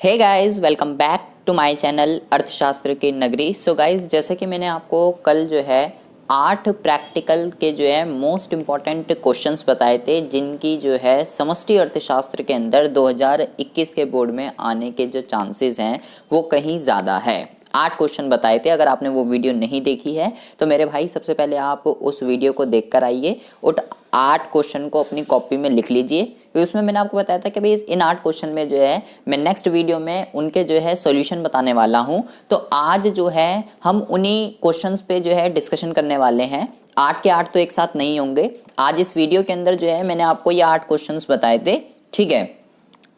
Hey guys, welcome back to my channel अर्थशास्त्र की नगरी। सो गाइस, जैसे कि मैंने आपको कल जो है 8 प्रैक्टिकल के जो है मोस्ट इम्पॉर्टेंट क्वेश्चंस बताए थे, जिनकी जो है समष्टि अर्थशास्त्र के अंदर 2021 के बोर्ड में आने के जो चांसेस हैं वो कहीं ज़्यादा है। 8 क्वेश्चन बताए थे। अगर आपने वो वीडियो नहीं देखी है तो मेरे भाई सबसे पहले आप उस वीडियो को देख कर आइए और 8 क्वेश्चन को अपनी कॉपी में लिख लीजिए। तो उसमें मैंने आपको बताया था कि भाई इन 8 क्वेश्चन में जो है मैं नेक्स्ट वीडियो में उनके जो है सॉल्यूशन बताने वाला हूं। तो आज जो है हम उन्हीं क्वेश्चंस पे जो है डिस्कशन करने वाले हैं। 8 के 8 तो एक साथ नहीं होंगे। आज इस वीडियो के अंदर जो है मैंने आपको ये 8 क्वेश्चंस बताए थे, ठीक है।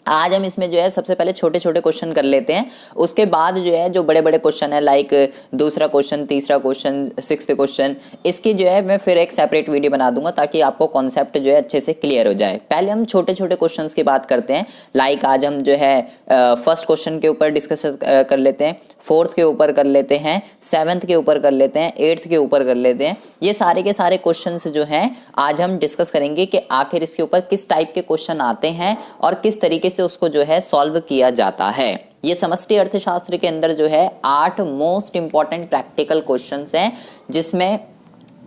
आज हम इसमें जो है सबसे पहले छोटे छोटे क्वेश्चन कर लेते हैं, उसके बाद जो है जो बड़े बड़े क्वेश्चन है लाइक दूसरा क्वेश्चन, तीसरा क्वेश्चन, सिक्स्थ क्वेश्चन, इसकी जो है मैं फिर एक सेपरेट वीडियो बना दूंगा ताकि आपको कॉन्सेप्ट जो है अच्छे से क्लियर हो जाए। पहले हम छोटे छोटे क्वेश्चंस की बात करते हैं। लाइक आज हम जो है फर्स्ट क्वेश्चन के ऊपर डिस्कस कर लेते हैं, फोर्थ के ऊपर कर लेते हैं, सेवन्थ के ऊपर कर लेते हैं, एट्थ के ऊपर कर लेते हैं। ये सारे के सारे क्वेश्चंस जो हैं आज हम डिस्कस करेंगे कि आखिर इसके ऊपर किस टाइप के क्वेश्चन आते हैं और किस तरीके से उसको जो है सॉल्व किया जाता है। ये समष्टि अर्थशास्त्र के अंदर जो है 8 मोस्ट इंपॉर्टेंट प्रैक्टिकल क्वेश्चंस हैं, जिसमें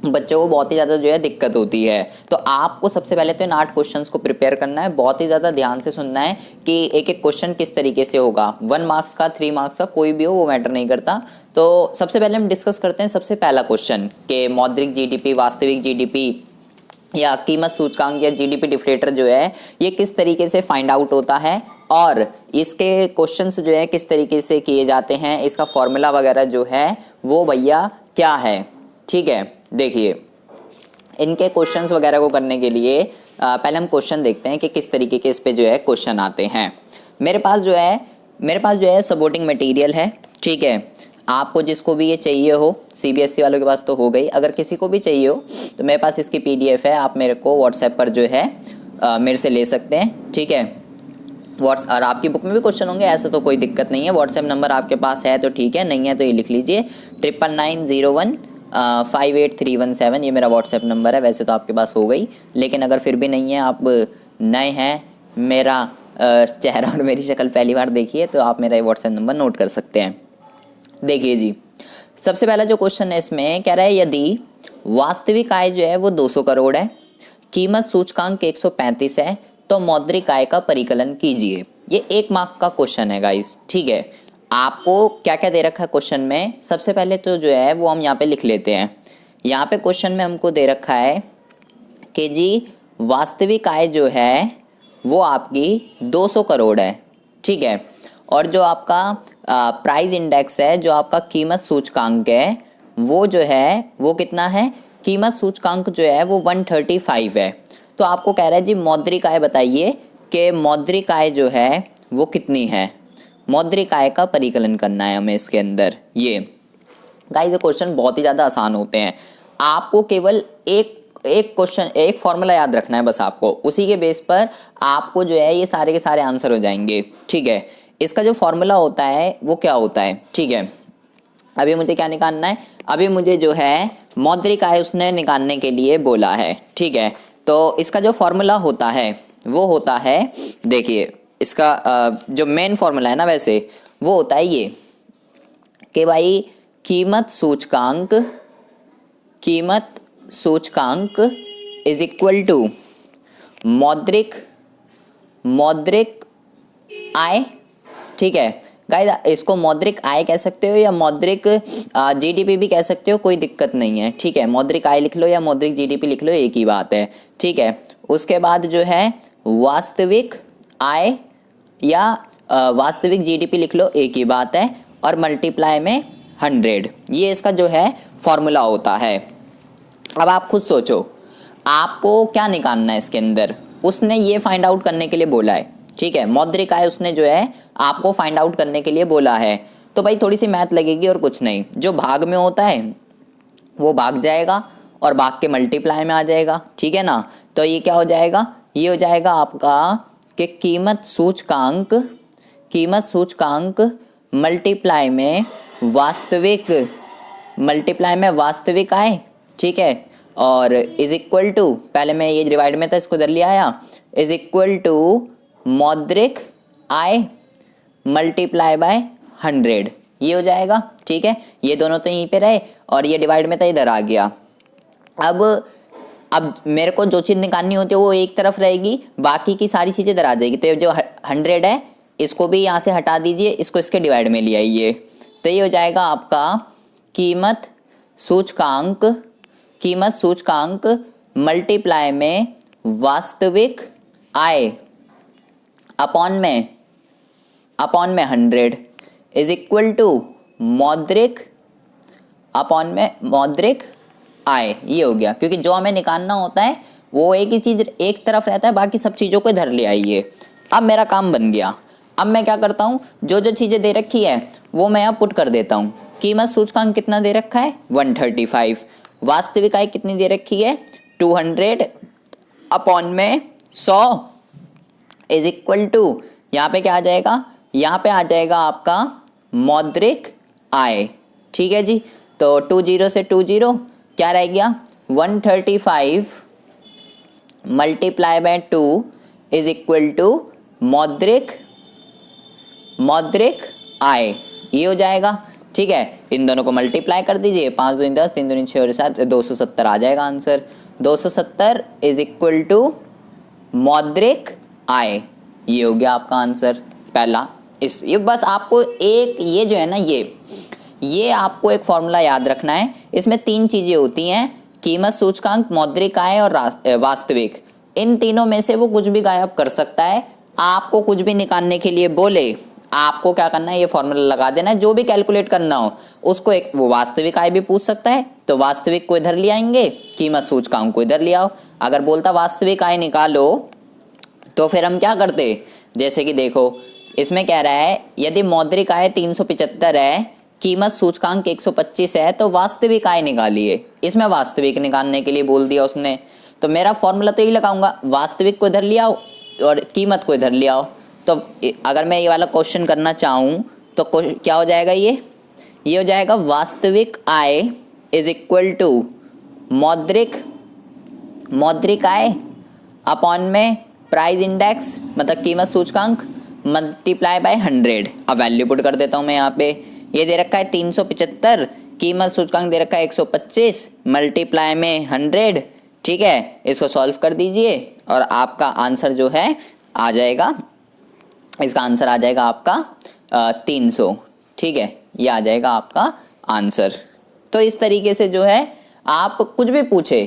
बच्चों को बहुत ही ज़्यादा जो है दिक्कत होती है। तो आपको सबसे पहले तो इन 8 क्वेश्चंस को प्रिपेयर करना है, बहुत ही ज़्यादा ध्यान से सुनना है कि एक एक क्वेश्चन किस तरीके से होगा। 1 मार्क्स का, 3 मार्क्स का, कोई भी हो वो मैटर नहीं करता। तो सबसे पहले हम डिस्कस करते हैं सबसे पहला क्वेश्चन कि मौद्रिक जीडीपी, वास्तविक जीडीपी या कीमत सूचकांक या जीडीपी डिफ्लेटर जो है ये किस तरीके से फाइंड आउट होता है और इसके क्वेश्चंस जो है किस तरीके से किए जाते हैं, इसका फॉर्मूला वगैरह जो है वो भैया क्या है, ठीक है। देखिए, इनके क्वेश्चंस वगैरह को करने के लिए पहले हम क्वेश्चन देखते हैं कि किस तरीके के इस पे जो है क्वेश्चन आते हैं। मेरे पास जो है सपोर्टिंग मटेरियल है, ठीक है। आपको जिसको भी ये चाहिए हो, सीबीएसई वालों के पास तो हो गई, अगर किसी को भी चाहिए हो तो मेरे पास इसकी पीडीएफ है, आप मेरे को व्हाट्सएप पर जो है मेरे से ले सकते हैं, ठीक है। और आपकी बुक में भी क्वेश्चन होंगे, ऐसा तो कोई दिक्कत नहीं है। व्हाट्सएप नंबर आपके पास है तो ठीक है, नहीं है तो ये लिख लीजिए 9990158317, ये मेरा व्हाट्सएप नंबर है। वैसे तो आपके पास हो गई, लेकिन अगर फिर भी नहीं है, आप नए हैं, मेरा चेहरा और मेरी शक्ल पहली बार देखिए, तो आप मेरा ये व्हाट्सएप नंबर नोट कर सकते हैं। देखिए जी, सबसे पहला जो क्वेश्चन है इसमें कह रहा है यदि वास्तविक आय जो है वो 200 करोड़ है, कीमत सूचकांक 135 है, तो मौद्रिक आय का परिकलन कीजिए। ये 1 मार्क का क्वेश्चन है गाइस, ठीक है। आपको क्या क्या दे रखा है क्वेश्चन में, सबसे पहले तो जो है वो हम यहाँ पे लिख लेते हैं। यहाँ पे क्वेश्चन में हमको दे रखा है कि जी वास्तविक आय जो है वो आपकी 200 करोड़ है, ठीक है। और जो आपका प्राइस इंडेक्स है, जो आपका कीमत सूचकांक है, वो जो है वो कितना है, कीमत सूचकांक जो है वो 135 है। तो आपको कह रहा है जी मौद्रिक आय बताइए कि मौद्रिक आय जो है वो कितनी है। मौद्रिक आय का परिकलन करना है हमें इसके अंदर। ये गाइस ये क्वेश्चन बहुत ही ज़्यादा आसान होते हैं। आपको केवल एक क्वेश्चन, एक फॉर्मूला याद रखना है बस आपको, उसी के बेस पर आपको जो है ये सारे के सारे आंसर हो जाएंगे, ठीक है। इसका जो फॉर्मूला होता है वो क्या होता है, ठीक है। अभी मुझे क्या निकालना है, अभी मुझे जो है मौद्रिक आय उसने निकालने के लिए बोला है, ठीक है। तो इसका जो फॉर्मूला होता है वो होता है, देखिए इसका जो मेन फॉर्मूला है ना वैसे वो होता है ये कि भाई कीमत सूचकांक इज इक्वल टू मौद्रिक आय, ठीक है। गाइस इसको मौद्रिक आय कह सकते हो या मौद्रिक जीडीपी भी कह सकते हो, कोई दिक्कत नहीं है, ठीक है। मौद्रिक आय लिख लो या मौद्रिक जीडीपी लिख लो, एक ही बात है, ठीक है। उसके बाद जो है वास्तविक आय या वास्तविक जीडीपी लिख लो, एक ही बात है, और मल्टीप्लाई में 100, ये इसका जो है फॉर्मूला होता है। अब आप खुद सोचो आपको क्या निकालना है इसके अंदर। उसने ये फाइंड आउट करने के लिए बोला है, ठीक है। मौद्रिक आय उसने जो है आपको फाइंड आउट करने के लिए बोला है, तो भाई थोड़ी सी मैथ लगेगी और कुछ नहीं। जो भाग में होता है वो भाग जाएगा और भाग के मल्टीप्लाई में आ जाएगा, ठीक है ना। तो ये क्या हो जाएगा, ये हो जाएगा आपका कि कीमत सूचकांक मल्टीप्लाई में वास्तविक आय, ठीक है। और इज इक्वल टू, पहले मैं ये डिवाइड में था इसको इधर ले आया, इज इक्वल टू मौद्रिक आय मल्टीप्लाई बाय 100, ये हो जाएगा। ठीक है, ये दोनों तो यहीं पे रहे और ये डिवाइड में तो इधर आ गया। अब मेरे को जो चीज़ निकालनी होती है वो एक तरफ रहेगी, बाकी की सारी चीज़ें इधर आ जाएगी। तो ये जो 100 है इसको भी यहाँ से हटा दीजिए, इसको इसके डिवाइड में ले आइए। तो ये हो जाएगा आपका कीमत सूचकांक मल्टीप्लाई में वास्तविक आय अपॉन में 100 इज इक्वल टू मौद्रिक अपॉन में मौद्रिक आय। ये हो गया, क्योंकि जो हमें निकालना होता है वो एक ही चीज़ एक तरफ रहता है, बाकी सब चीज़ों को इधर ले आइए। अब मेरा काम बन गया। अब मैं क्या करता हूँ, जो जो चीज़ें दे रखी है वो मैं यहाँ पुट कर देता हूँ। कीमत सूचकांक कितना दे रखा है 135, वास्तविक आय कितनी दे रखी है 200 अपॉन में 100 इज इक्वल टू, यहाँ पे क्या आ जाएगा, यहाँ पे आ जाएगा आपका मौद्रिक आय। ठीक है जी, तो 20 से 20 क्या रह गया 135 multiply by 2 is equal to मौद्रिक आय, ये हो जाएगा। ठीक है, इन दोनों को मल्टीप्लाई कर दीजिए, 5 दूनी 10, 3 दूनी 6 और 7, 270 आ जाएगा आंसर। 270 इज इक्वल टू मौद्रिक आय, ये हो गया आपका आंसर पहला। ये बस आपको एक ये जो है ना ये आपको एक फॉर्मूला याद रखना है। इसमें 3 चीज़ें होती हैं, कीमत सूचकांक, मौद्रिक आय और वास्तविक। इन तीनों में से वो कुछ भी गायब कर सकता है। आपको कुछ भी निकालने के लिए बोले, आपको क्या करना है, ये फॉर्मूला लगा देना है। जो भी कैलकुलेट करना हो उसको एक वो वास्तविक आय भी पूछ सकता है, तो वास्तविक को इधर ले आएंगे, कीमत सूचकांक को इधर ले आओ। अगर बोलता वास्तविक आय निकालो तो फिर हम क्या करते, जैसे कि देखो इसमें कह रहा है यदि मौद्रिक आय 375 है, कीमत सूचकांक 125 है, तो वास्तविक आय निकालिए। इसमें वास्तविक निकालने के लिए बोल दिया उसने, तो मेरा फॉर्मूला तो यही लगाऊंगा, वास्तविक को इधर ले आओ और कीमत को इधर ले आओ। तो अगर मैं ये वाला क्वेश्चन करना चाहूँ तो क्या हो जाएगा, ये हो जाएगा वास्तविक आय इज इक्वल टू मौद्रिक आय अपॉन में प्राइस इंडेक्स, मतलब कीमत सूचकांक, मल्टीप्लाई बाय 100। अब वैल्यू पुट कर देता हूँ मैं यहाँ पे। ये दे रखा है 375, कीमत सूचकांक दे रखा है 125, मल्टीप्लाई में 100। ठीक है, इसको सॉल्व कर दीजिए और आपका आंसर जो है आ जाएगा, इसका आंसर आ जाएगा आपका 300। ठीक है, ये आ जाएगा आपका आंसर। तो इस तरीके से जो है आप कुछ भी पूछे।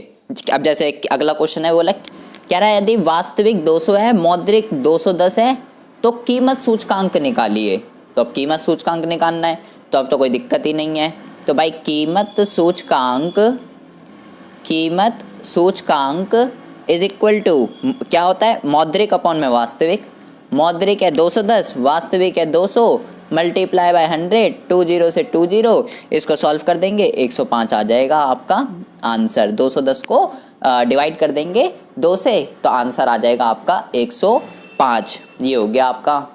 अब जैसे अगला क्वेश्चन है, बोला कह रहा है यदि वास्तविक 200 है, मौद्रिक 210 है, तो कीमत सूचकांक निकालिए। तो अब कीमत सूचकांक निकालना है, तो अब तो कोई दिक्कत ही नहीं है। तो भाई कीमत सूचकांक इज इक्वल टू क्या होता है, मौद्रिक अपॉन में वास्तविक। मौद्रिक है 210, वास्तविक है 200, मल्टीप्लाई बाय 100, 20 से 20, इसको सॉल्व कर देंगे 105 आ जाएगा आपका आंसर। 210 को डिवाइड कर देंगे 2 से, तो आंसर आ जाएगा आपका 105। ये हो गया आपका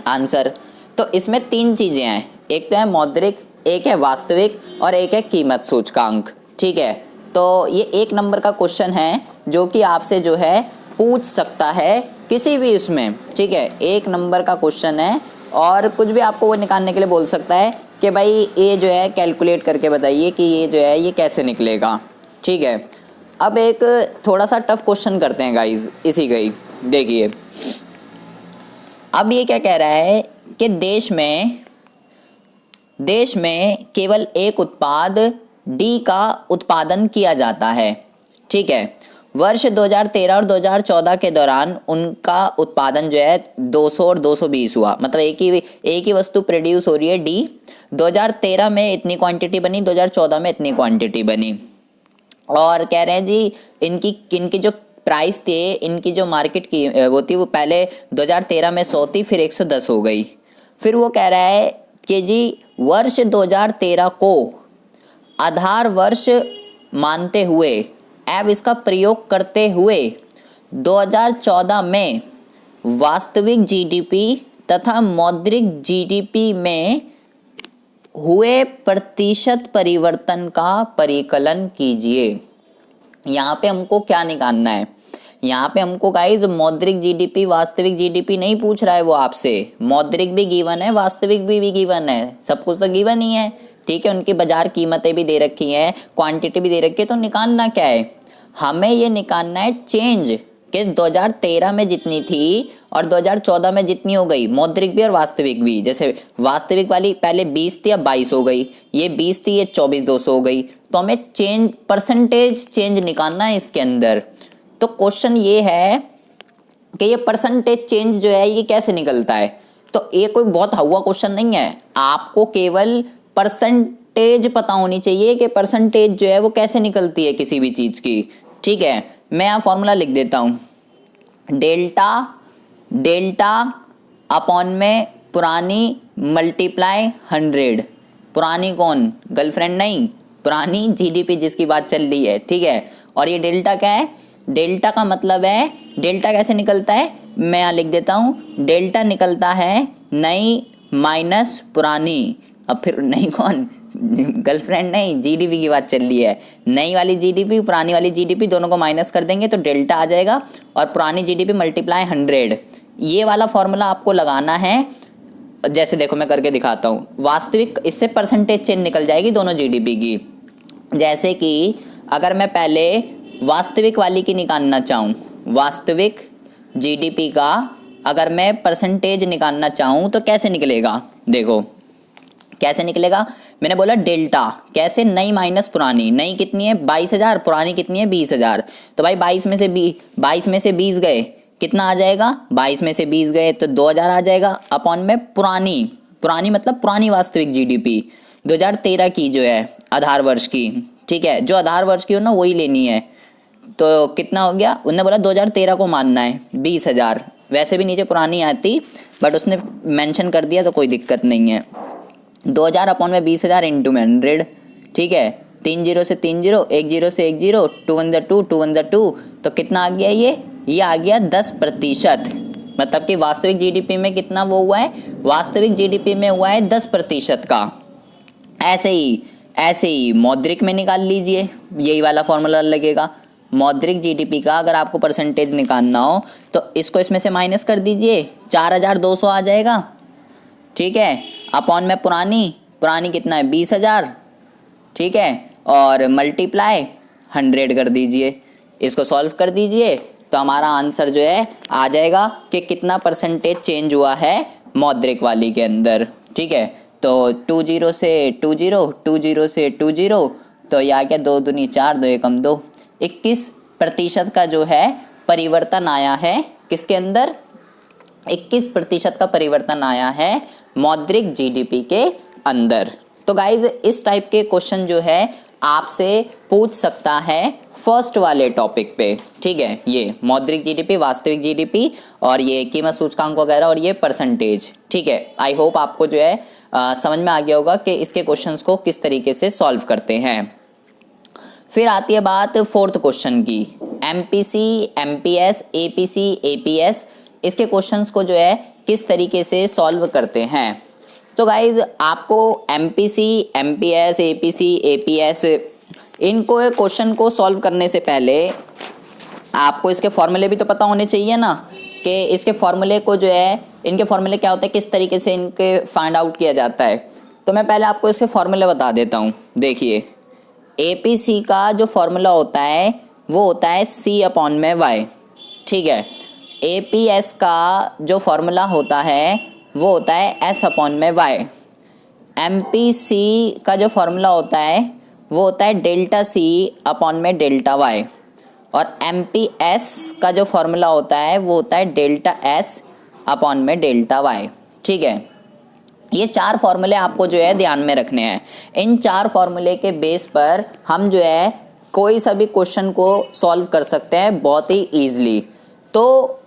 आंसर। तो इसमें 3 चीज़ें हैं, एक तो है मौद्रिक, एक है वास्तविक और एक है कीमत सूचकांक। ठीक है, तो ये 1 नंबर का क्वेश्चन है जो कि आपसे जो है पूछ सकता है किसी भी उसमें। ठीक है, 1 नंबर का क्वेश्चन है और कुछ भी आपको वो निकालने के लिए बोल सकता है कि भाई ये जो है कैलकुलेट करके बताइए कि ये जो है ये कैसे निकलेगा। ठीक है, अब एक थोड़ा सा टफ क्वेश्चन करते हैं गाइज इसी का ही। देखिए अब ये क्या कह रहा है कि देश में केवल एक उत्पाद डी का उत्पादन किया जाता है। ठीक है, वर्ष 2013 और 2014 के दौरान उनका उत्पादन जो है 200 और 220 हुआ, मतलब एक ही वस्तु प्रोड्यूस हो रही है डी। 2013 में इतनी क्वांटिटी बनी, 2014 में इतनी क्वांटिटी बनी। और कह रहे हैं जी इनकी जो प्राइस थे, इनकी जो मार्केट की वो थी, वो पहले 2013 में 100 थी, फिर 110 हो गई। फिर वो कह रहा है कि जी वर्ष 2013 को आधार वर्ष मानते हुए अब इसका प्रयोग करते हुए 2014 में वास्तविक जीडीपी तथा मौद्रिक जीडीपी में हुए प्रतिशत परिवर्तन का परिकलन कीजिए। यहाँ पे हमको क्या निकालना है यहाँ पे हमको गाइज मौद्रिक जीडीपी वास्तविक जीडीपी नहीं पूछ रहा है वो आपसे। मौद्रिक भी गिवन है, वास्तविक भी गिवन है, सब कुछ तो गिवन ही है, ठीक है। उनकी बाजार कीमतें भी दे रखी हैं, क्वांटिटी भी दे रखी है, तो निकालना क्या है, हमें ये निकालना है चेंज कि 2013 में जितनी थी और 2014 में जितनी हो गई, मौद्रिक भी और वास्तविक भी। जैसे वास्तविक वाली पहले 20 थी, अब 22 हो गई, ये 20 थी, ये 24,200 हो गई, तो हमें चेंज परसेंटेज चेंज निकालना है इसके अंदर। तो क्वेश्चन ये है कि ये परसेंटेज चेंज जो है ये कैसे निकलता है। तो ये कोई बहुत हुआ क्वेश्चन नहीं है, आपको केवल परसेंटेज पता होनी चाहिए कि परसेंटेज जो है वो कैसे निकलती है किसी भी चीज की, ठीक है। मैं यहाँ फॉर्मूला लिख देता हूँ, डेल्टा अपॉन में पुरानी मल्टीप्लाई 100। पुरानी कौन, गर्लफ्रेंड नहीं, पुरानी जीडीपी जिसकी बात चल रही है, ठीक है। और ये डेल्टा क्या है, डेल्टा का मतलब है, डेल्टा कैसे निकलता है, मैं यहाँ लिख देता हूँ, डेल्टा निकलता है नई माइनस पुरानी। अब फिर नई कौन, गर्लफ्रेंड नहीं, जीडीपी की बात चल रही है, नई वाली जीडीपी पुरानी वाली जीडीपी दोनों को माइनस कर देंगे तो डेल्टा आ जाएगा, और पुरानी जीडीपी मल्टीप्लाई 100। ये वाला फॉर्मूला आपको लगाना है। जैसे देखो मैं करके दिखाता हूँ, वास्तविक, इससे परसेंटेज चेंज निकल जाएगी दोनों जीडीपी की। जैसे कि अगर मैं पहले वास्तविक वाली की निकालना चाहूँ, वास्तविक जीडीपी का अगर मैं परसेंटेज निकालना चाहूँ तो कैसे निकलेगा, देखो कैसे निकलेगा। मैंने बोला डेल्टा कैसे, नई माइनस पुरानी, नई कितनी है 22,000, पुरानी कितनी है 20,000। तो भाई 22 में से 20 गए, कितना आ जाएगा, 22 में से 20 गए तो 2,000 आ जाएगा, अपॉन में पुरानी मतलब पुरानी वास्तविक जीडीपी 2013 की जो है आधार वर्ष की, ठीक है। जो आधार वर्ष की हो ना वही लेनी है। तो कितना हो गया, उन्होंने बोला 2013 को मानना है 20,000, वैसे भी नीचे पुरानी आती बट उसने मेंशन कर दिया तो कोई दिक्कत नहीं है। 2,000 अपॉन में 20,000 इंटू में 100, ठीक है। 3 0 से 3 0, 1 0 से 1 0, 2 1 2, 2 1 2, तो कितना आ गया, ये आ गया 10%। मतलब कि वास्तविक जीडीपी में कितना वो हुआ है, वास्तविक जीडीपी में हुआ है 10% का। ऐसे ही मौद्रिक में निकाल लीजिए, यही वाला फॉर्मूला लगेगा। मौद्रिक जीडीपी का अगर आपको परसेंटेज निकालना हो तो इसको इसमें से माइनस कर दीजिए, 4,200 आ जाएगा, ठीक है। अपॉन में पुरानी कितना है 20,000, ठीक है, और मल्टीप्लाई 100 कर दीजिए। इसको सॉल्व कर दीजिए तो हमारा आंसर जो है आ जाएगा कि कितना परसेंटेज चेंज हुआ है मौद्रिक वाली के अंदर, ठीक है। तो 2 0 से 2 0, 2 0 से 2 0, तो यह आ गया 2 दूनी 4, 2 एकम 2, 21% का जो है परिवर्तन आया है किसके अंदर, 21% का परिवर्तन आया है मौद्रिक जीडीपी के अंदर। तो गाइज इस टाइप के क्वेश्चन जो है आपसे पूछ सकता है फर्स्ट वाले टॉपिक पे, ठीक है। ये मौद्रिक जीडीपी, वास्तविक जीडीपी और ये कीमत सूचकांक वगैरह और ये परसेंटेज, ठीक है। आई होप आपको जो है समझ में आ गया होगा कि इसके क्वेश्चंस को किस तरीके से सॉल्व करते हैं। फिर आती है बात फोर्थ क्वेश्चन की, एमपीसी, एमपीएस, एपीसी, एपीएस, इसके क्वेश्चंस को जो है किस तरीके से सॉल्व करते हैं। तो गाइज आपको एमपीसी, एमपीएस, एपीसी, एपीएस, इनको क्वेश्चन को सॉल्व करने से पहले आपको इसके फॉर्मूले भी तो पता होने चाहिए ना, कि इसके फॉर्मूले को जो है, इनके फॉर्मूले क्या होते हैं, किस तरीके से इनके फाइंड आउट किया जाता है। तो मैं पहले आपको इसके फॉर्मूले बता देता हूँ। देखिए एपीसी का जो फॉर्मूला होता है वो होता है C अपॉन में Y, ठीक है। एपीएस का जो फॉर्मूला होता है वो होता है S अपॉन में Y। एमपीसी का जो फॉर्मूला होता है वो होता है डेल्टा C अपॉन में डेल्टा Y। और एमपीएस का जो फॉर्मूला होता है वो होता है डेल्टा S अपॉन में डेल्टा Y, ठीक है। ये 4 फॉर्मूले आपको जो है ध्यान में रखने हैं। इन 4 फॉर्मूले के बेस पर हम जो है कोई सा भी क्वेश्चन को सॉल्व कर सकते हैं बहुत ही ईजिली। तो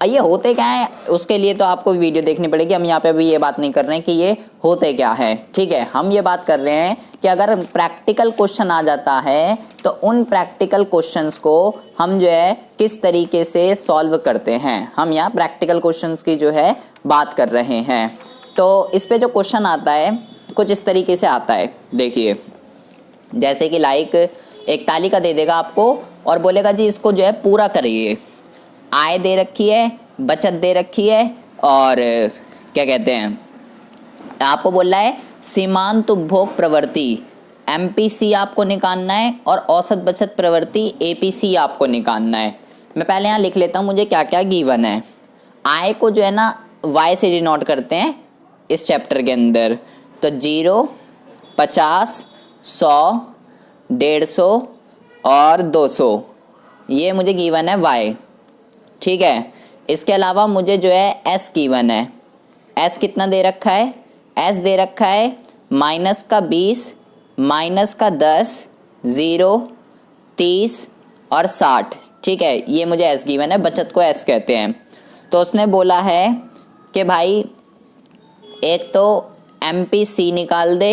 ये होते क्या है, उसके लिए तो आपको वीडियो देखनी पड़ेगी। हम यहाँ पे अभी ये बात नहीं कर रहे हैं कि ये होते क्या है, ठीक है। हम ये बात कर रहे हैं कि अगर प्रैक्टिकल क्वेश्चन आ जाता है तो उन प्रैक्टिकल क्वेश्चंस को हम जो है किस तरीके से सॉल्व करते हैं। हम यहाँ प्रैक्टिकल क्वेश्चंस की जो है बात कर रहे हैं। तो इस पे जो क्वेश्चन आता है कुछ इस तरीके से आता है। देखिए जैसे कि लाइक एक तालिका दे देगा आपको और बोलेगा जी इसको जो है पूरा करिए, आय दे रखी है, बचत दे रखी है, और क्या कहते हैं, आपको बोल रहा है सीमांत उपभोग प्रवृत्ति एमपीसी आपको निकालना है, और औसत बचत प्रवृत्ति एपीसी आपको निकालना है। मैं पहले यहाँ लिख लेता हूँ मुझे क्या क्या गिवन है। आय को जो है ना वाई से डिनोट करते हैं इस चैप्टर के अंदर, तो 0, 50, 100, 150 और 200, ये मुझे गिवन है वाई। ठीक है, इसके अलावा मुझे जो है एस गिवन है। एस कितना दे रखा है? एस दे रखा है -20, -10, 0, 30 और 60। ठीक है, ये मुझे एस गिवन है, बचत को एस कहते हैं। तो उसने बोला है कि भाई एक तो एमपीसी निकाल दे,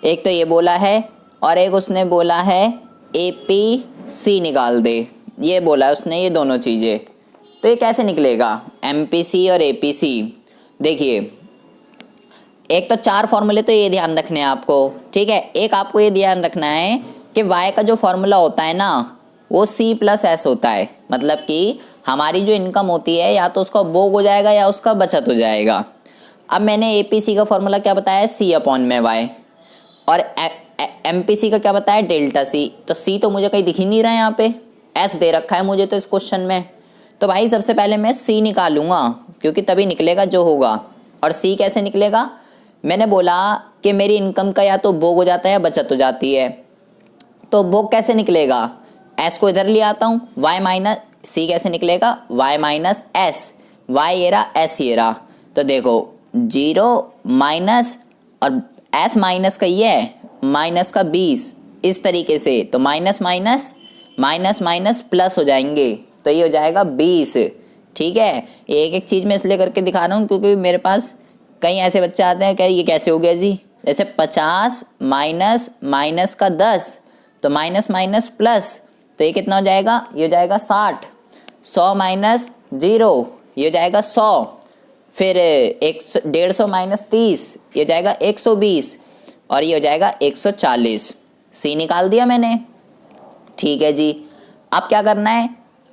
एक तो ये बोला है, और एक उसने बोला है एपीसी निकाल दे, ये बोला है उसने, ये दोनों चीज़ें। तो ये कैसे निकलेगा एमपीसी और एपीसी? देखिए, एक तो 4 फॉर्मूले तो ये ध्यान रखने हैं आपको। ठीक है, एक आपको ये ध्यान रखना है कि वाई का जो फॉर्मूला होता है ना वो C+S होता है, मतलब कि हमारी जो इनकम होती है या तो उसका उपभोग हो जाएगा या उसका बचत हो जाएगा। अब मैंने एपीसी का फॉर्मूला क्या बताया? C/वाई, और एमपीसी का क्या बताया? Delta C. तो सी तो मुझे कहीं दिख ही नहीं रहा है, यहाँ पे एस दे रखा है मुझे तो इस क्वेश्चन में। तो भाई सबसे पहले मैं सी निकालूंगा, क्योंकि तभी निकलेगा जो होगा। और सी कैसे निकलेगा? मैंने बोला कि मेरी इनकम का या तो उपभोग हो जाता है या बचत हो जाती है। तो उपभोग कैसे निकलेगा? एस को इधर ले आता हूँ, वाई माइनस सी कैसे निकलेगा? वाई माइनस एस, वाई ये रहा, एस ये रहा। तो देखो 0 माइनस और एस माइनस का ये है -20, इस तरीके से। तो minus minus minus minus plus हो जाएंगे, तो ये हो जाएगा 20। ठीक है, एक एक चीज़ मैं इसलिए करके दिखा रहा हूँ क्योंकि मेरे पास कई ऐसे बच्चे आते हैं कि ये कैसे हो गया जी, जैसे 50 माइनस माइनस का 10, तो माइनस माइनस प्लस, तो ये कितना हो जाएगा? ये हो जाएगा 60। 100 माइनस 0, ये हो जाएगा 100। फिर 150 माइनस 30, ये हो जाएगा 120, और ये हो जाएगा 140। सी निकाल दिया मैंने। ठीक है जी, अब क्या करना है?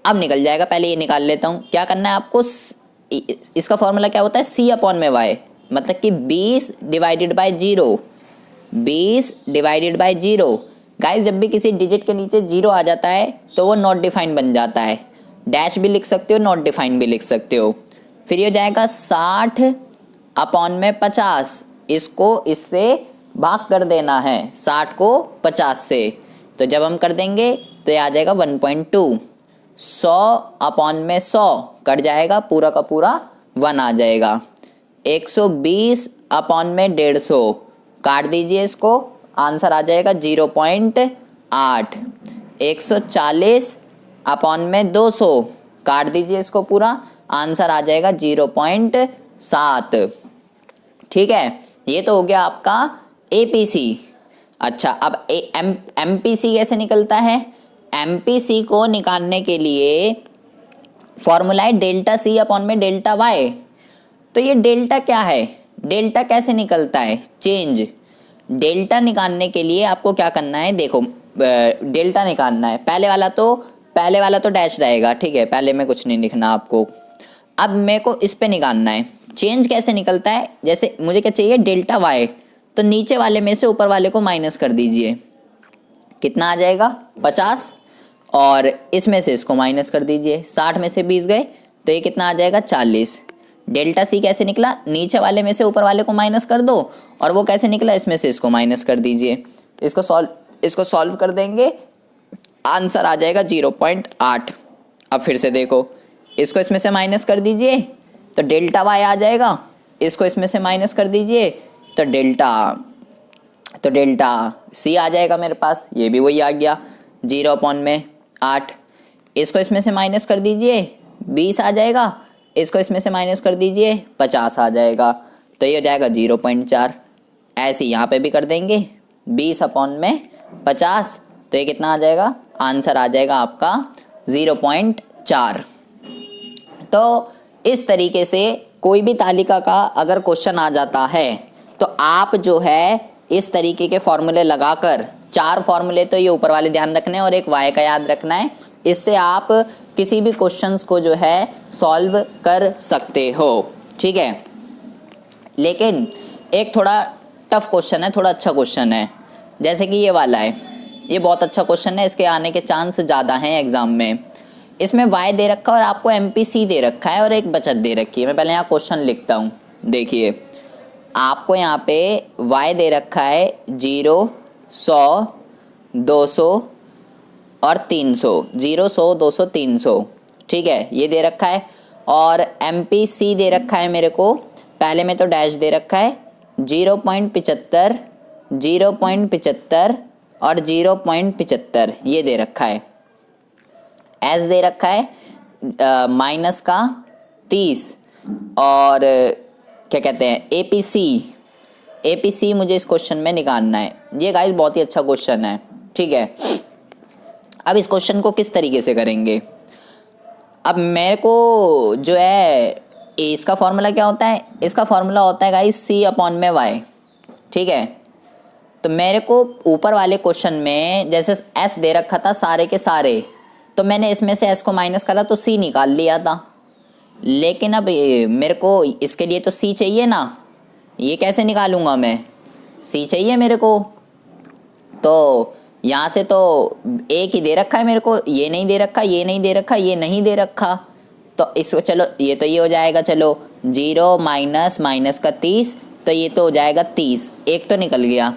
अब निकल जाएगा, पहले ये निकाल लेता हूँ। क्या करना है आपको? इसका फॉर्मूला क्या होता है? C/वाई, मतलब कि 20 divided by 0, 20 divided by 0। Guys जब भी किसी डिजिट के नीचे 0 आ जाता है तो वो नॉट डिफाइंड बन जाता है। डैश भी लिख सकते हो, नॉट डिफाइंड भी लिख सकते हो। फिर ये हो जाएगा 60/50, इसको इससे भाग कर देना है, 60 को 50 से। तो जब हम कर देंगे तो ये आ जाएगा 1.2। 100/100 कट जाएगा, पूरा का पूरा 1 आ जाएगा। 120/150 काट दीजिए इसको, आंसर आ जाएगा 0.8। 140/200 काट दीजिए इसको पूरा, आंसर आ जाएगा 0.7। ठीक है, ये तो हो गया आपका एपीसी। अच्छा, अब एमपीसी कैसे निकलता है? एमपीसी को निकालने के लिए फॉर्मूला है डेल्टा C/डेल्टा वाई। तो ये डेल्टा क्या है? डेल्टा कैसे निकलता है? चेंज। डेल्टा निकालने के लिए आपको क्या करना है? देखो डेल्टा निकालना है, पहले वाला तो डैश रहेगा। ठीक है, पहले में कुछ नहीं लिखना आपको। अब मेरे को इस पे निकालना है चेंज कैसे निकलता है। जैसे मुझे क्या चाहिए? डेल्टा वाई, तो नीचे वाले में से ऊपर वाले को माइनस कर दीजिए, कितना आ जाएगा? 50, और इसमें से इसको माइनस कर दीजिए, 60 में से 20 गए तो ये कितना आ जाएगा? 40। डेल्टा सी कैसे निकला? नीचे वाले में से ऊपर वाले को माइनस कर दो, और वो कैसे निकला? इसमें से इसको माइनस कर दीजिए। इसको सॉल्व कर देंगे, आंसर आ जाएगा 0.8। अब फिर से देखो, इसको इसमें से माइनस कर दीजिए तो डेल्टा वाई आ जाएगा, इसको इसमें से माइनस कर दीजिए तो डेल्टा सी आ जाएगा मेरे पास। ये भी वही आ गया 0/8। इसको इसमें से माइनस कर दीजिए 20 आ जाएगा, इसको इसमें से माइनस कर दीजिए 50 आ जाएगा, तो ये हो जाएगा 0.4। ऐसे यहाँ पे भी कर देंगे 20/50, तो ये कितना आ जाएगा? आंसर आ जाएगा आपका 0.4। तो इस तरीके से कोई भी तालिका का अगर क्वेश्चन आ जाता है तो आप जो है इस तरीके के फॉर्मूले लगाकर, 4 फॉर्मूले तो ये ऊपर वाले ध्यान रखने हैं और एक वाई का याद रखना है। इससे आप किसी भी क्वेश्चंस को जो है सॉल्व कर सकते हो, ठीक है। लेकिन एक थोड़ा टफ क्वेश्चन है, थोड़ा अच्छा क्वेश्चन है, जैसे कि ये वाला है, ये बहुत अच्छा क्वेश्चन है, इसके आने के चांस ज़्यादा हैं एग्जाम में। इसमें y दे रखा है और आपको MPC दे रखा है और एक बचत दे रखी है। मैं पहले यहाँ क्वेश्चन लिखता हूँ। देखिए आपको यहाँ पे y दे रखा है 0, 100, 200 और 300, 0, 100, 200, 300, ठीक है, ये दे रखा है। और MPC दे रखा है मेरे को, पहले में तो डैश दे रखा है 0.75, 0.75 और 0.75, ये दे रखा है। एस दे रखा है माइनस का 30 और क्या कहते हैं APC मुझे इस क्वेश्चन में निकालना है। ये गाइस बहुत ही अच्छा क्वेश्चन है, ठीक है। अब इस क्वेश्चन को किस तरीके से करेंगे, अब मेरे को जो है इसका फॉर्मूला क्या होता है, इसका फॉर्मूला होता है गाइस C/y, ठीक है। तो मेरे को ऊपर वाले क्वेश्चन में जैसे S दे रखा था सारे के सारे, तो मैंने इसमें से S को माइनस करा तो C निकाल लिया था। लेकिन अब मेरे को इसके लिए तो C चाहिए ना, ये कैसे निकालूंगा मैं, C चाहिए मेरे को। तो यहाँ से तो एक ही दे रखा है मेरे को, ये नहीं दे रखा, ये नहीं दे रखा, ये नहीं दे रखा, तो इसको चलो ये तो ये हो जाएगा, चलो 0 माइनस माइनस का 30, तो ये तो हो जाएगा 30, एक तो निकल गया।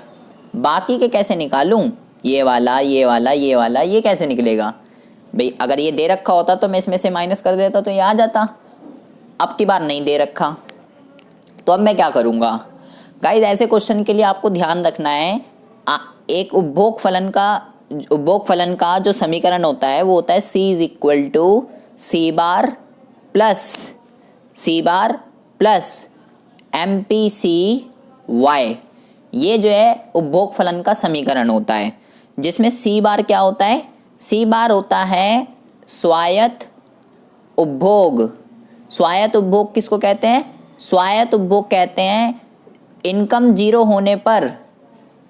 बाकी के कैसे निकालूं, ये वाला, ये वाला, ये वाला, ये कैसे निकलेगा भाई। अगर ये दे रखा होता तो मैं इसमें से माइनस कर देता तो ये आ जाता, अब की बार नहीं दे रखा, तो अब मैं क्या करूँगा गाइस। ऐसे क्वेश्चन के लिए आपको ध्यान रखना है, एक उपभोग फलन का जो समीकरण होता है वो होता है C = C बार प्लस MPCY, ये जो है उपभोग फलन का समीकरण होता है, जिसमें C बार क्या होता है, C बार होता है स्वायत्त उपभोग। स्वायत्त उपभोग किसको कहते हैं, स्वायत्त उपभोग कहते हैं इनकम 0 होने पर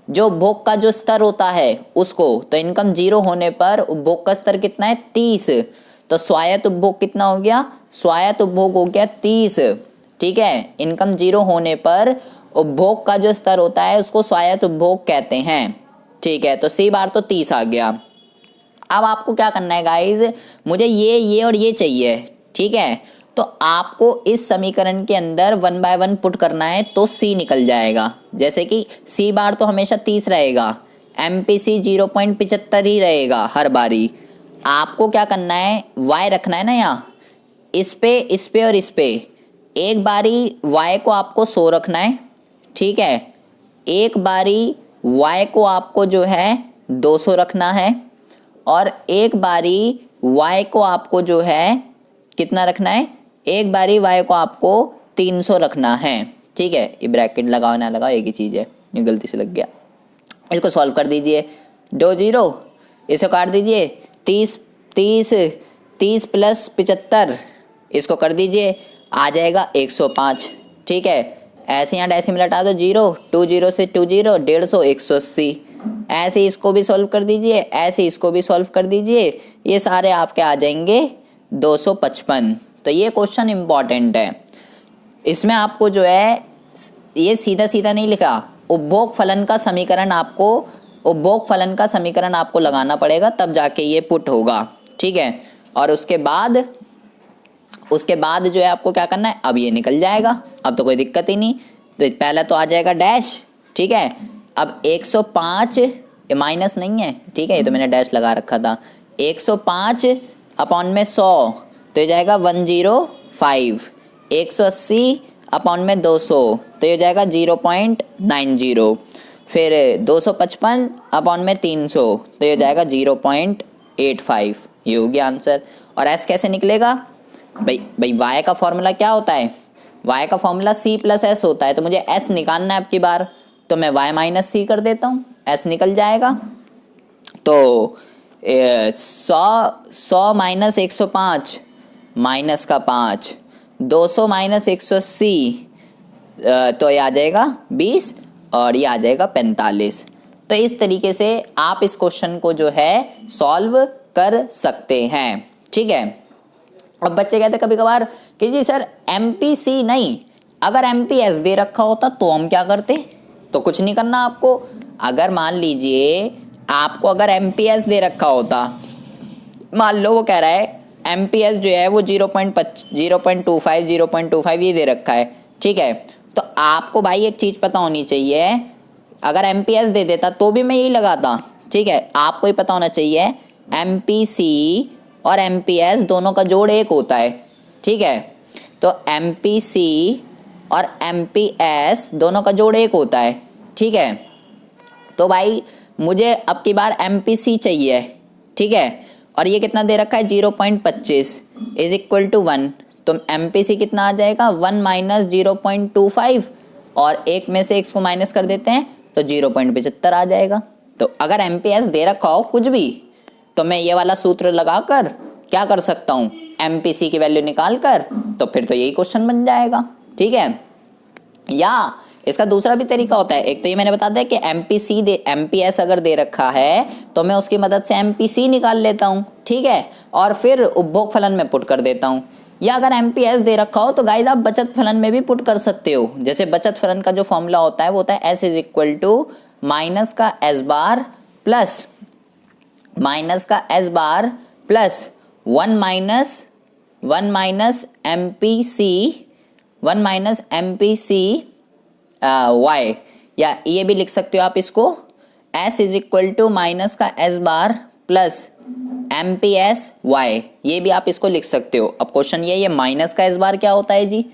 जो उपभोग का जो स्तर होता है उसको। तो इनकम 0 होने पर उपभोग का स्तर कितना है, 30, तो स्वायत्त उपभोग कितना हो गया, स्वायत्त उपभोग हो गया 30, ठीक है। इनकम 0 होने पर उपभोग का जो स्तर होता है उसको स्वायत्त उपभोग कहते हैं, ठीक है। तो C बार तो 30 आ गया। अब आपको क्या करना है गाइज, मुझे ये और ये चाहिए, ठीक है। तो आपको इस समीकरण के अंदर 1 बाय 1 पुट करना है तो C निकल जाएगा। जैसे कि C बार तो हमेशा 30 रहेगा, MPC 0.75 ही रहेगा हर बारी। आपको क्या करना है, Y रखना है ना यहाँ, इस पे और इस पे। एक बारी Y को आपको 100 रखना है, ठीक है। एक बारी Y को आपको जो है 200 रखना है, और एक बारी Y को आपको जो है कितना रखना है, एक बारी Y को आपको 300 रखना है, ठीक है। ये ब्रैकेट लगाओ ना लगाओ एक ही चीज़ है, ये गलती से लग गया। इसको सॉल्व कर दीजिए, 2 0, इसको काट दीजिए, 30 प्लस 75, इसको कर दीजिए, आ जाएगा 105, ठीक है। ऐसे यहाँ डेसिमल हटा दो, 0, 2 0 से 2 0, 150, 180। ऐसे इसको भी सॉल्व कर दीजिए, ऐसे इसको भी सॉल्व कर दीजिए, ये सारे आपके आ जाएंगे 255। तो ये क्वेश्चन इम्पॉर्टेंट है, इसमें आपको जो है ये सीधा सीधा नहीं लिखा, उपभोग फलन का समीकरण आपको लगाना पड़ेगा, तब जाके ये पुट होगा, ठीक है। और उसके बाद जो है आपको क्या करना है, अब ये निकल जाएगा, अब तो कोई दिक्कत ही नहीं। तो पहला तो आ जाएगा डैश, ठीक है। अब 105, ये माइनस नहीं है, ठीक है, ये तो मैंने डैश लगा रखा था। 105 अपॉन में 100 तो ये जाएगा 105। 180 अपॉन में 200 तो ये जाएगा 0.90। फिर 255 अपॉन में 300 तो ये जाएगा 0.85। ये हो गया आंसर। और एस कैसे निकलेगा भाई y का फॉर्मूला क्या होता है, y का फॉर्मूला C + S होता है। तो मुझे s निकालना है अब की बार, तो मैं y - C कर देता हूँ, s निकल जाएगा। तो 100 माइनस 105 माइनस का 5, 200 माइनस 180 तो ये आ जाएगा 20 और ये आ जाएगा 45। तो इस तरीके से आप इस क्वेश्चन को जो है सॉल्व कर सकते हैं, ठीक है। अब बच्चे कहते कभी कभार कि जी सर MPC नहीं, अगर MPS दे रखा होता तो हम क्या करते? तो कुछ नहीं करना आपको। अगर मान लीजिए आपको अगर MPS दे रखा होता, मान लो वो कह रहा है MPS जो है वो 0.25 ये दे रखा है, ठीक है। तो आपको भाई एक चीज़ पता होनी चाहिए, अगर MPS दे देता तो भी मैं यही लगाता, ठीक है। आपको ही पता होना चाहिए MPC और MPS दोनों का जोड़ एक होता है, ठीक है। तो MPC और MPS दोनों का जोड़ एक होता है, ठीक है। तो भाई मुझे अब की बार MPC चाहिए, ठीक है। और ये कितना दे रखा है 0.25 इज इक्वल टू 1। तो MPC कितना आ जाएगा 1 माइनस 0.25 और एक में से x को माइनस कर देते हैं तो 0.75 आ जाएगा। तो अगर MPS दे रखा हो कुछ भी तो मैं ये वाला सूत्र लगाकर क्या कर सकता हूँ, MPC की वैल्यू निकाल कर, तो फिर तो यही क्वेश्चन बन जाएगा, ठीक है। या इसका दूसरा भी तरीका होता है। एक तो ये मैंने बता दिया कि MPS अगर दे रखा है तो मैं उसकी मदद से MPC निकाल लेता हूँ, ठीक है, और फिर उपभोग फलन में पुट कर देता हूँ। या अगर MPS दे रखा हो तो गाइस आप बचत फलन में भी पुट कर सकते हो। जैसे बचत फलन का जो फॉर्मूला होता है वो होता है S is equal to minus का S bar plus 1 minus MPC y, या ये भी लिख सकते हो आप इसको S is equal to minus का S bar plus MPS y, ये भी आप इसको लिख सकते हो। अब क्वेश्चन ये माइनस का S बार क्या होता है जी?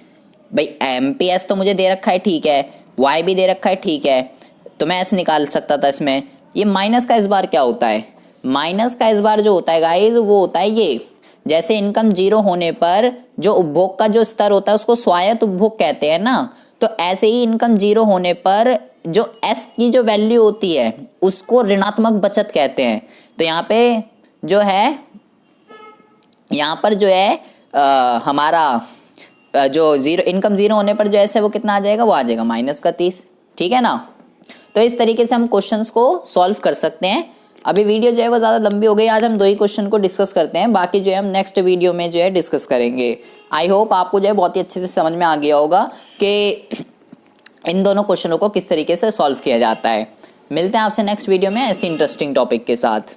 भाई MPS तो मुझे दे रखा है, ठीक है, y भी दे रखा है, ठीक है, तो मैं S निकाल सकता था इसमें। ये माइनस का S बार क्या होता है? माइनस का S बार जो होता है गाइज वो होता है ये, जैसे इनकम जीरो होने पर जो उपभोग का जो स्तर होता है उसको स्वायत्त उपभोग कहते हैं ना, तो ऐसे ही इनकम जीरो होने पर जो S की जो वैल्यू होती है उसको ऋणात्मक बचत कहते हैं। तो यहाँ पे जो है, यहाँ पर जो है हमारा जो इनकम जीरो होने पर जो S है वो कितना आ जाएगा, वो आ जाएगा माइनस का 30, ठीक है ना। तो इस तरीके से हम क्वेश्चंस को सॉल्व कर सकते हैं। अभी वीडियो जो है वो ज़्यादा लंबी हो गई, आज हम 2 ही क्वेश्चन को डिस्कस करते हैं, बाकी जो है हम नेक्स्ट वीडियो में जो है डिस्कस करेंगे। आई होप आपको जो है बहुत ही अच्छे से समझ में आ गया होगा कि इन दोनों क्वेश्चनों को किस तरीके से सॉल्व किया जाता है। मिलते हैं आपसे नेक्स्ट वीडियो में ऐसी इंटरेस्टिंग टॉपिक के साथ।